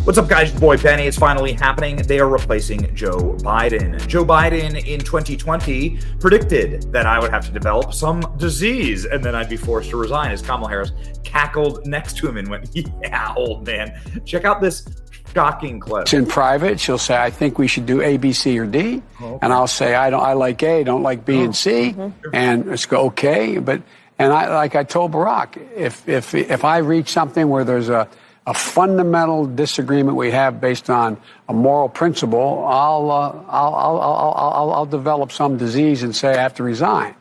What's up, guys? Your boy Benny. It's finally happening. They are replacing Joe Biden. Joe Biden in 2020 predicted that I would have to develop some disease and then I'd be forced to resign, as Kamala Harris cackled next to him and went, yeah, old man. Check out this shocking clip. In private, she'll say, I think we should do A, B, C, or D. Okay. And I'll say, I like A, don't like B and C. Mm-hmm. And it's go, okay. And I told Barack, if I reach something where there's a fundamental disagreement we have based on a moral principle, I'll develop some disease and say I have to resign.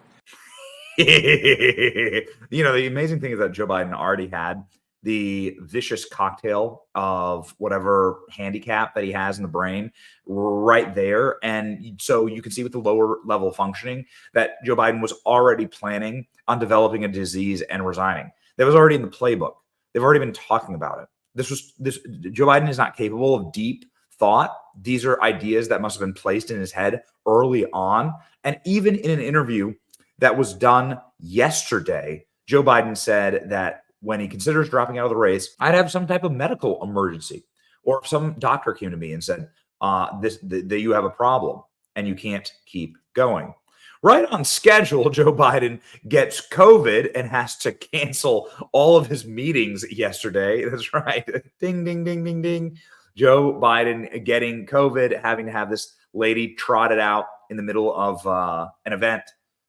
The amazing thing is that Joe Biden already had the vicious cocktail of whatever handicap that he has in the brain right there. And so you can see with the lower level functioning that Joe Biden was already planning on developing a disease and resigning. That was already in the playbook. They've already been talking about it. Joe Biden is not capable of deep thought. These are ideas that must have been placed in his head early on. And even in an interview that was done yesterday, Joe Biden said that when he considers dropping out of the race, I'd have some type of medical emergency, or if some doctor came to me and said, that you have a problem and you can't keep going. Right on schedule, Joe Biden gets COVID and has to cancel all of his meetings yesterday. That's right. Ding, ding, ding, ding, ding. Joe Biden getting COVID, having to have this lady trotted out in the middle of an event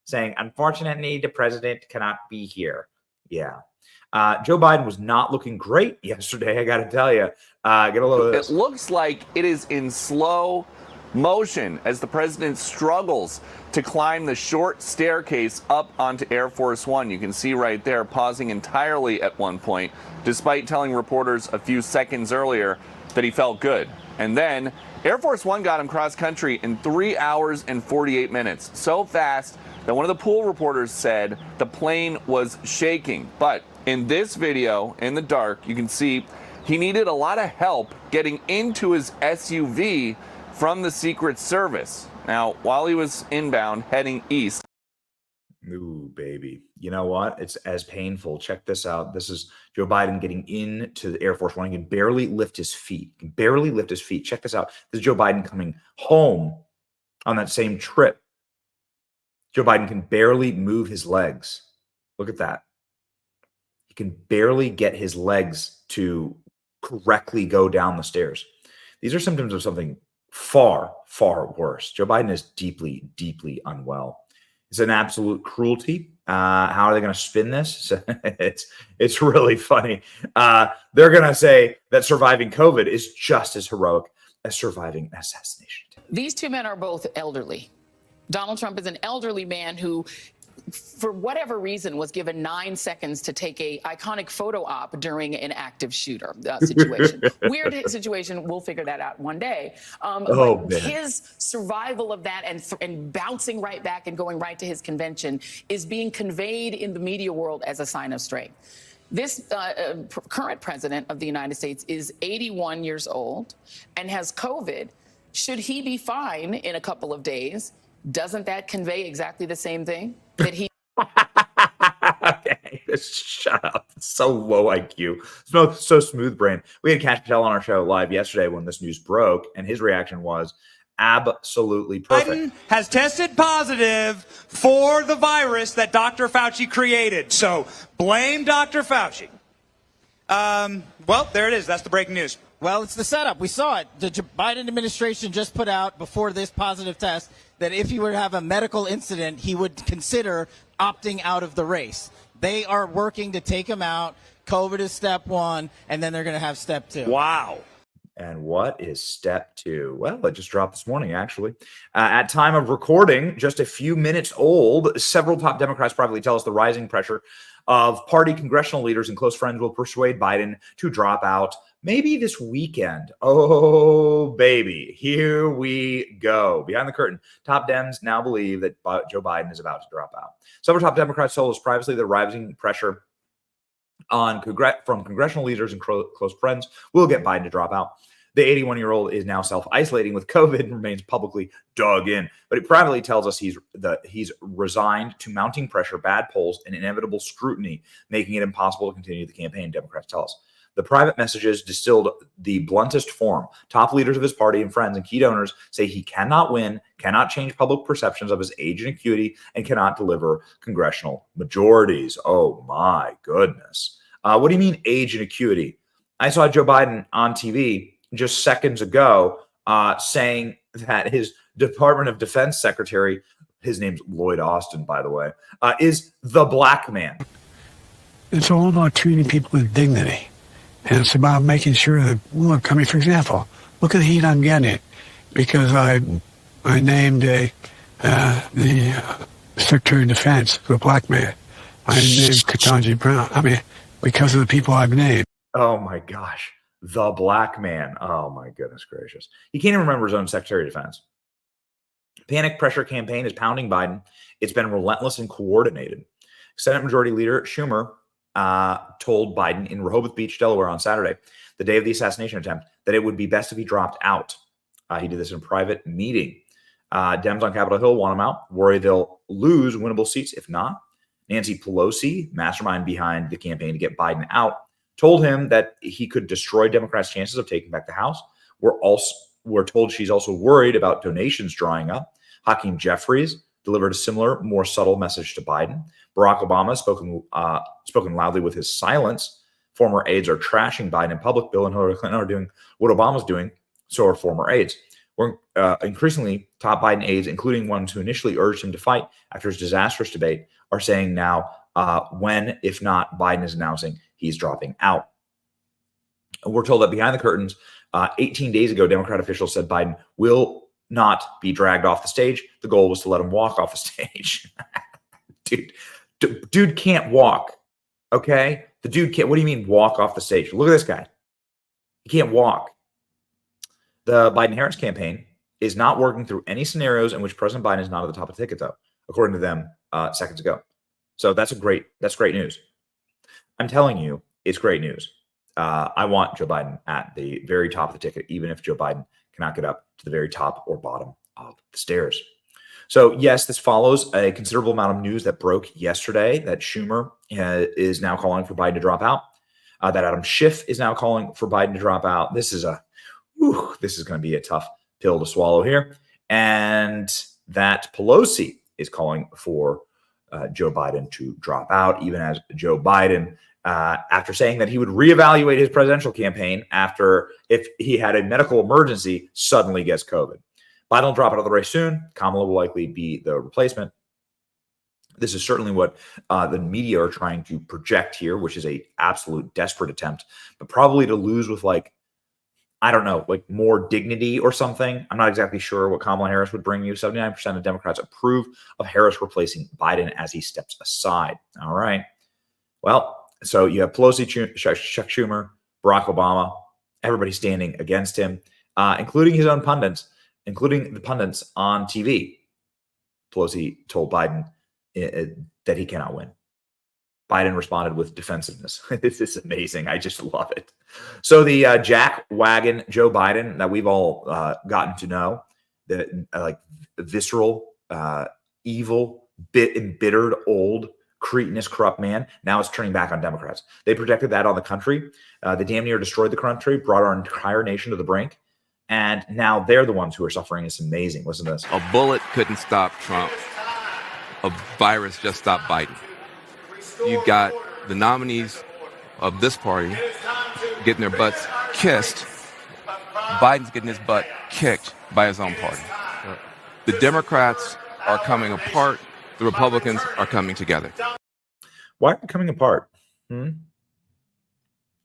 saying, unfortunately, the president cannot be here. Yeah. Joe Biden was not looking great yesterday, I got to tell you. Get a little of this. It looks like it is in slow motion as the president struggles to climb the short staircase up onto Air Force One. You can see right there, pausing entirely at one point, despite telling reporters a few seconds earlier that he felt good. And then Air Force One got him cross country in 3 hours and 48 minutes. So fast that one of the pool reporters said the plane was shaking. But in this video, in the dark, you can see he needed a lot of help getting into his SUV from the Secret Service. Now, while he was inbound, heading east. Ooh, baby. You know what? It's as painful. Check this out. This is Joe Biden getting into the Air Force One. He can barely lift his feet. Check this out. This is Joe Biden coming home on that same trip. Joe Biden can barely move his legs. Look at that. He can barely get his legs to correctly go down the stairs. These are symptoms of something far, far worse. Joe Biden is deeply, deeply unwell. It's an absolute cruelty. How are they going to spin this? It's really funny. They're going to say that surviving COVID is just as heroic as surviving an assassination. These two men are both elderly. Donald Trump is an elderly man who, for whatever reason, was given 9 seconds to take a iconic photo op during an active shooter situation. Weird situation. We'll figure that out one day. But his survival of that and bouncing right back and going right to his convention is being conveyed in the media world as a sign of strength. This current president of the United States is 81 years old and has COVID. Should he be fine in a couple of days? Doesn't that convey exactly the same thing? That he Okay, shut up. It's so low IQ. So smooth brain. We had Cash Patel on our show live yesterday when this news broke, and his reaction was absolutely perfect. Biden has tested positive for the virus that Dr. Fauci created. So blame Dr. Fauci. Well, there it is. That's the breaking news. Well, it's the setup. We saw it. The Biden administration just put out before this positive test that if he were to have a medical incident, he would consider opting out of the race. They are working to take him out. COVID is step one, and then they're going to have step two. Wow. And what is step two? Well, it just dropped this morning, actually. At time of recording, just a few minutes old, several top Democrats privately tell us the rising pressure of party congressional leaders and close friends will persuade Biden to drop out maybe this weekend. Oh, baby. Here we go. Behind the curtain, top Dems now believe that Joe Biden is about to drop out. Several top Democrats told us privately the rising pressure from congressional leaders and close friends will get Biden to drop out. The 81-year-old is now self-isolating with COVID and remains publicly dug in. But it privately tells us he's resigned to mounting pressure, bad polls, and inevitable scrutiny, making it impossible to continue the campaign, Democrats tell us. The private messages distilled the bluntest form. Top leaders of his party and friends and key donors say he cannot win, cannot change public perceptions of his age and acuity, and cannot deliver congressional majorities. Oh, my goodness. What do you mean age and acuity? I saw Joe Biden on TV just seconds ago saying that his Department of Defense secretary, his name's Lloyd Austin, by the way, is the black man. It's all about treating people with dignity. And it's about making sure that, look, I mean, for example, look at the heat I'm getting because I named the Secretary of Defense, the black man. I named Ketanji Brown. I mean, because of the people I've named. Oh, my gosh. The black man. Oh, my goodness gracious. He can't even remember his own Secretary of Defense. Panic pressure campaign is pounding Biden. It's been relentless and coordinated. Senate Majority Leader Schumer told Biden in Rehoboth Beach, Delaware on Saturday, the day of the assassination attempt, that it would be best if he dropped out. He did this in a private meeting. Dems on Capitol Hill want him out, worry they'll lose winnable seats if not. Nancy Pelosi, mastermind behind the campaign to get Biden out, told him that he could destroy Democrats' chances of taking back the House. We're told she's also worried about donations drying up. Hakeem Jeffries delivered a similar, more subtle message to Biden. Barack Obama spoken loudly with his silence. Former aides are trashing Biden in public. Bill and Hillary Clinton are doing what Obama's doing. So are former aides. We're increasingly top Biden aides, including ones who initially urged him to fight after his disastrous debate, are saying now when, if not, Biden is announcing he's dropping out. We're told that behind the curtains, 18 days ago, Democrat officials said Biden will not be dragged off the stage. The goal was to let him walk off the stage. Dude can't walk. Okay? The dude can't. What do you mean walk off the stage? Look at this guy. He can't walk. The Biden-Harris campaign is not working through any scenarios in which President Biden is not at the top of the ticket, though, according to them seconds ago. So that's great news. I'm telling you, it's great news. I want Joe Biden at the very top of the ticket, even if Joe Biden cannot get up to the very top or bottom of the stairs. So, yes, this follows a considerable amount of news that broke yesterday that Schumer is now calling for Biden to drop out, that Adam Schiff is now calling for Biden to drop out. This is going to be a tough pill to swallow here. And that Pelosi is calling for Joe Biden to drop out, even as Joe Biden, after saying that he would reevaluate his presidential campaign after if he had a medical emergency, suddenly gets COVID. Biden will drop out of the race soon. Kamala will likely be the replacement. This is certainly what the media are trying to project here, which is a absolute desperate attempt, but probably to lose with more dignity or something. I'm not exactly sure what Kamala Harris would bring you. 79% of Democrats approve of Harris replacing Biden as he steps aside. All right. Well, so you have Pelosi, Chuck Schumer, Barack Obama, everybody standing against him, including his own pundits, including the pundits on TV. Pelosi told Biden that he cannot win. Biden responded with defensiveness. This is amazing. I just love it. So the jack wagon Joe Biden that we've all gotten to know, the visceral, evil, embittered, old, cretinous, corrupt man, now it's turning back on Democrats. They projected that on the country. They damn near destroyed the country, brought our entire nation to the brink. And now they're the ones who are suffering. It's amazing. Listen to this. A bullet couldn't stop Trump. A virus just stopped Biden. You've got the nominees of this party getting their butts kissed. Biden's getting his butt kicked by his own party. The Democrats are coming apart. The Republicans are coming together. Why are they coming apart? Well,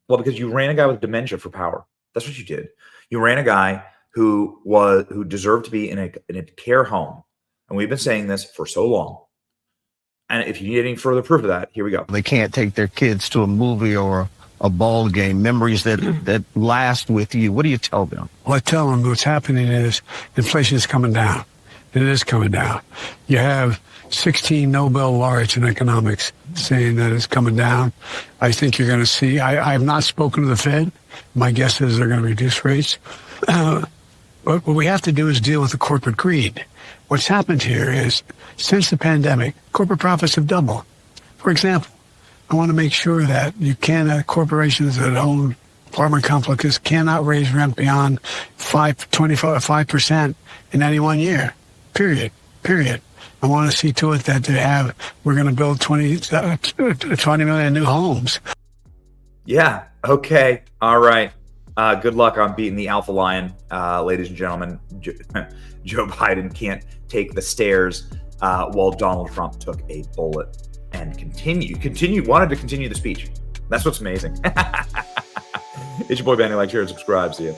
because you ran a guy with dementia for power. That's what you did. You ran a guy who deserved to be in a care home. And we've been saying this for so long. And if you need any further proof of that, here we go. They can't take their kids to a movie or a ball game, memories that last with you. What do you tell them? Well, I tell them what's happening is inflation is coming down. It is coming down. You have 16 Nobel laureates in economics saying that it's coming down. I think you're going to see, I have not spoken to the Fed. My guess is they're going to reduce rates. What we have to do is deal with the corporate greed. What's happened here is, since the pandemic, corporate profits have doubled. For example, I want to make sure that you can't have corporations that own apartment complexes cannot raise rent beyond 5% in any 1 year. Period. I want to see to it that we're going to build 20 million new homes. Yeah. Okay. All right. Good luck on beating the Alpha Lion, ladies and gentlemen. Joe Biden can't take the stairs while Donald Trump took a bullet and wanted to continue the speech. That's what's amazing. It's your boy Bandy. Like, share, and subscribe. See you.